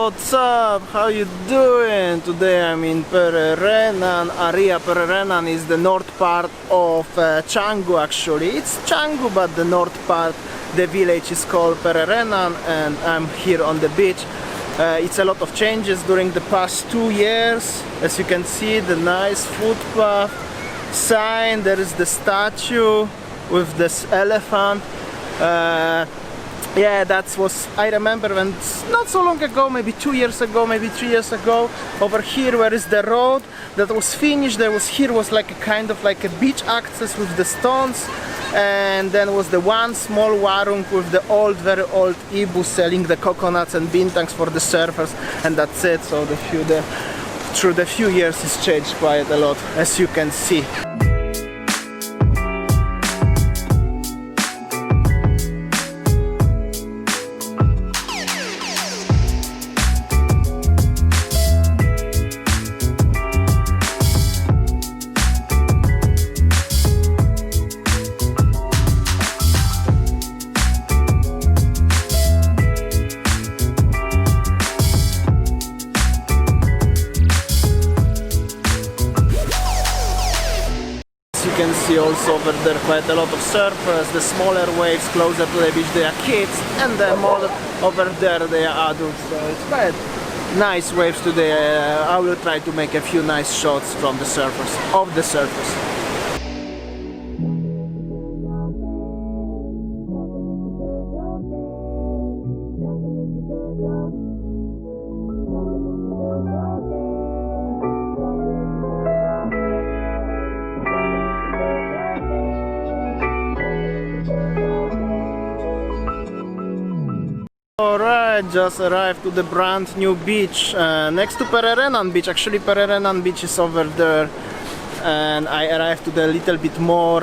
what's up? How you doing? Today I'm in Pererenan area. Pererenan is the north part of Canggu actually. It's Canggu, but the north part, the village is called Pererenan, and I'm here on the beach. It's a lot of changes during the past 2 years. As you can see, the nice footpath, sign, there is the statue with this elephant. Yeah, that was, I remember when, not so long ago, maybe 2 years ago, maybe 3 years ago, over here where is the road that was finished, here was like a kind of like a beach access with the stones, and then was the one small warung with the old, very old Ibu selling the coconuts and bintangs for the surfers, and that's it. So through the few years it's changed quite a lot, as you can see. You can see also over there quite a lot of surfers. The smaller waves closer to the beach, they are kids, and the more over there they are adults. So it's quite nice waves today. I will try to make a few nice shots from the surfers, of the surfers. Alright, just arrived to the brand new beach next to Pererenan beach. Actually, Pererenan beach is over there, and I arrived to the little bit more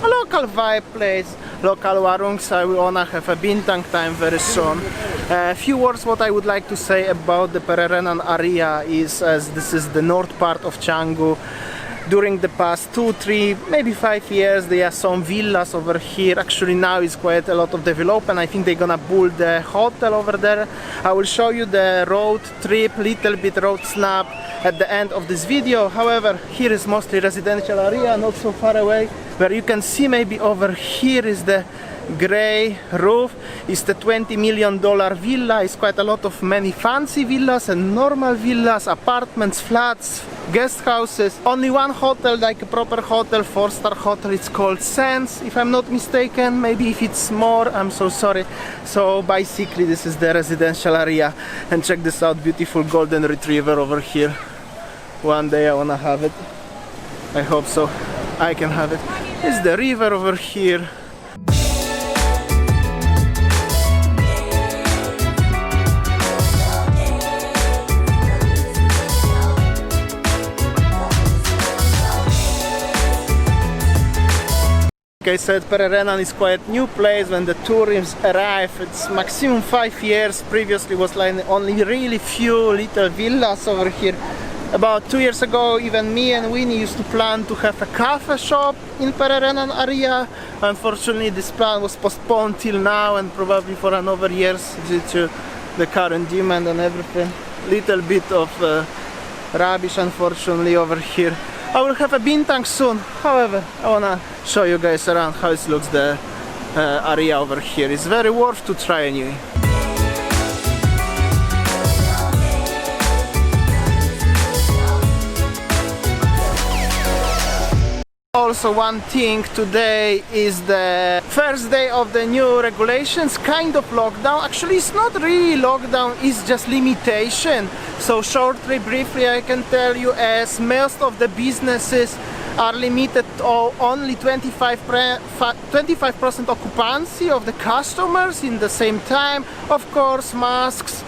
local vibe place, local warungs. I will wanna have a bintang time very soon. A few words what I would like to say about the Pererenan area is, as this is the north part of Canggu. During the past 2, 3, maybe 5 years, there are some villas over here. Actually, now is quite a lot of development. I think they're gonna build the hotel over there. I will show you the road trip, little bit road snap at the end of this video. However, here is mostly residential area, not so far away. Where you can see maybe over here is the gray roof, is the $20 million villa. It's quite a lot of many fancy villas and normal villas, apartments, flats, guest houses. Only one hotel, like a proper hotel, 4-star hotel, it's called Sands, if I'm not mistaken. Maybe if it's more, I'm so sorry. So basically this is the residential area, and check this out, beautiful golden retriever over here. One day I wanna have it. I hope so, I can have it. It's the river over here. Like I said, Pererenan is quite new place. When the tourists arrive, it's maximum 5 years. Previously was like only really few little villas over here. About 2 years ago, even me and Winnie used to plan to have a cafe shop in Pererenan area. Unfortunately, this plan was postponed till now, and probably for another years due to the current demand and everything. Little bit of rubbish, unfortunately, over here. I will have a bintang soon. However, I wanna show you guys around how it looks, the area over here. It's very worth to try anyway. Also, one thing, today is the first day of the new regulations, kind of lockdown. Actually, it's not really lockdown, it's just limitation. So shortly, briefly, I can tell you, as most of the businesses are limited to only 25% occupancy of the customers in the same time. Of course, masks,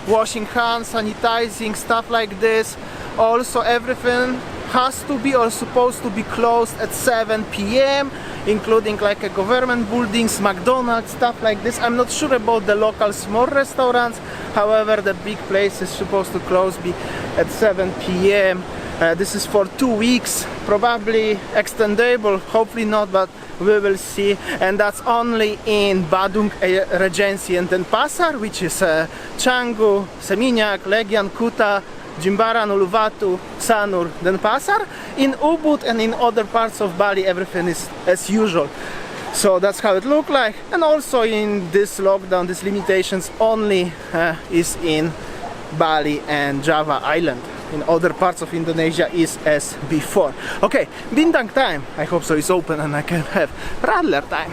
washing hands, sanitizing, stuff like this. Also, everything has to be or supposed to be closed at 7 p.m. including like a government buildings, McDonald's, stuff like this. I'm not sure about the local small restaurants. However, the big place is supposed to close at 7 p.m. This is for 2 weeks, probably extendable, hopefully not, but we will see. And that's only in Badung Regency and Denpasar, which is Canggu, Seminyak, Legian, Kuta, Jimbaran, Uluwatu, Sanur, Denpasar. In Ubud and in other parts of Bali, everything is as usual. So that's how it looked like. And also in this lockdown, these limitations only is in Bali and Java Island. In other parts of Indonesia is as before. Okay, Bintang time. I hope so it's open and I can have Radler time.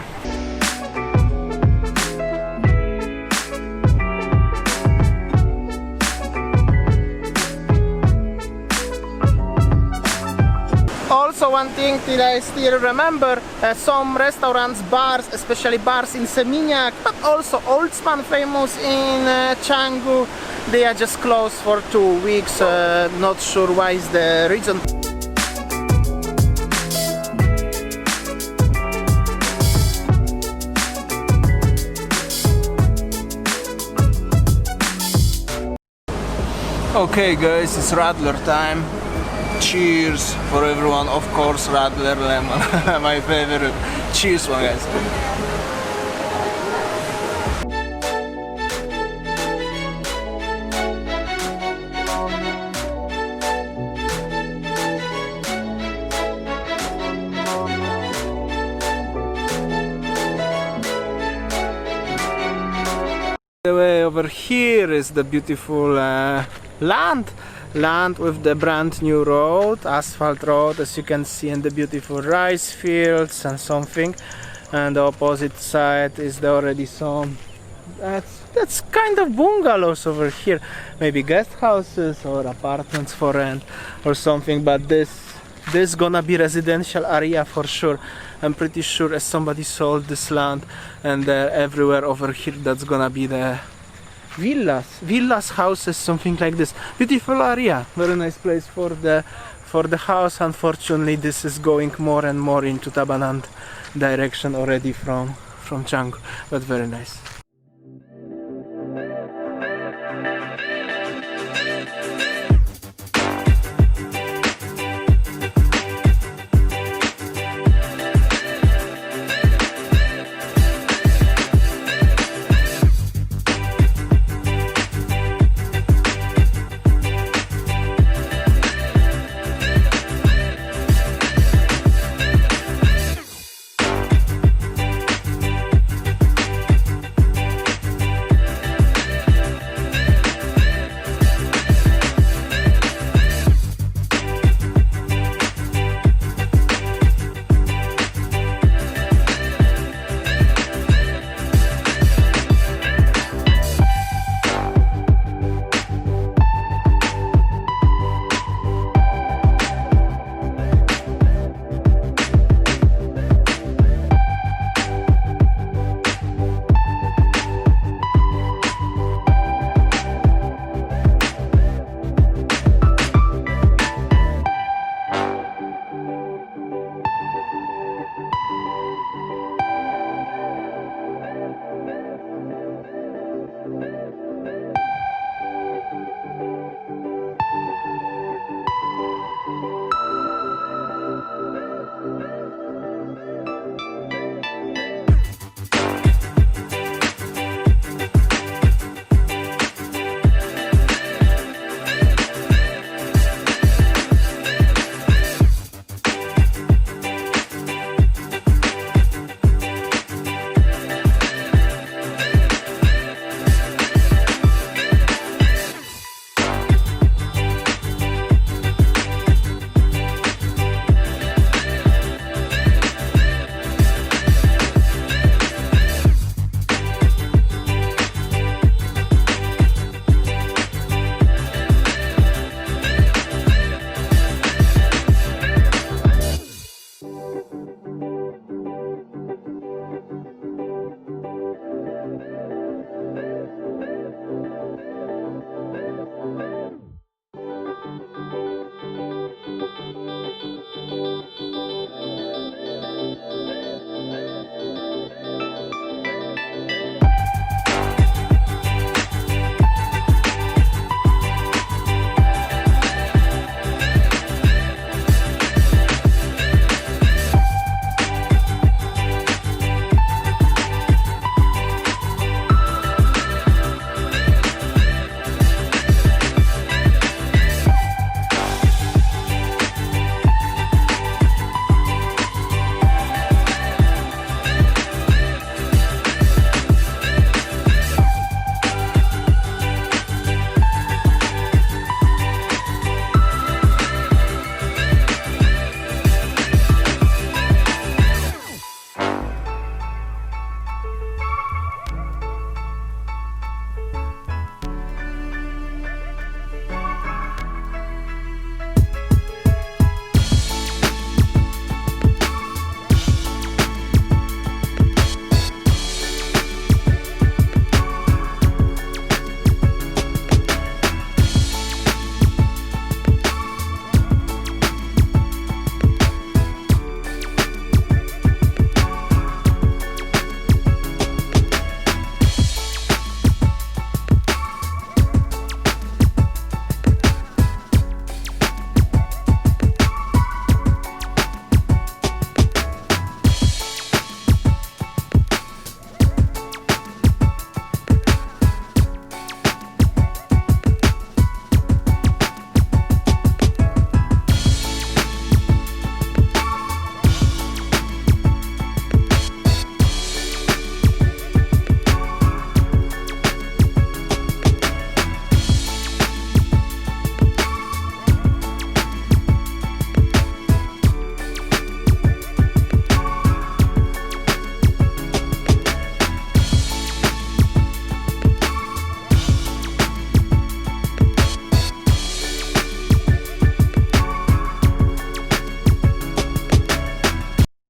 Also, one thing that I still remember, some restaurants, bars, especially bars in Seminyak, but also Oldsman, famous in Canggu, they are just closed for 2 weeks. Not sure why is the reason. Okay guys, it's Radler time. Cheers for everyone, of course Radler lemon, my favorite. Cheers one guys. The way over here is the beautiful land with the brand new road, asphalt road, as you can see, and the beautiful rice fields and something. And the opposite side is there already some that's kind of bungalows over here, maybe guest houses or apartments for rent or something, but this gonna be residential area for sure. I'm pretty sure, as somebody sold this land, and everywhere over here that's gonna be the villas, houses, something like this. Beautiful area, very nice place for the house. Unfortunately, this is going more and more into Tabanan direction already from Canggu, but very nice.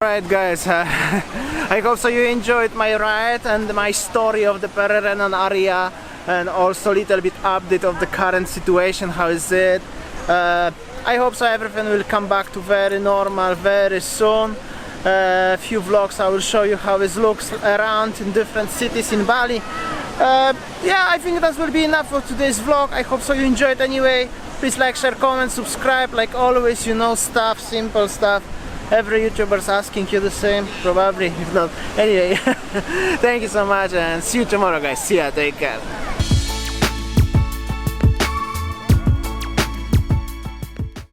Alright guys, I hope so you enjoyed my ride and my story of the Pererenan area, and also a little bit update of the current situation, how is it. I hope so everything will come back to very normal very soon. Few vlogs I will show you how it looks around in different cities in Bali. Yeah, I think that will be enough for today's vlog. I hope so you enjoyed anyway. Please like, share, comment, subscribe, like always, you know, stuff, simple stuff. Every YouTuber's asking you the same, probably, if not. Anyway, thank you so much and see you tomorrow guys. See ya, take care.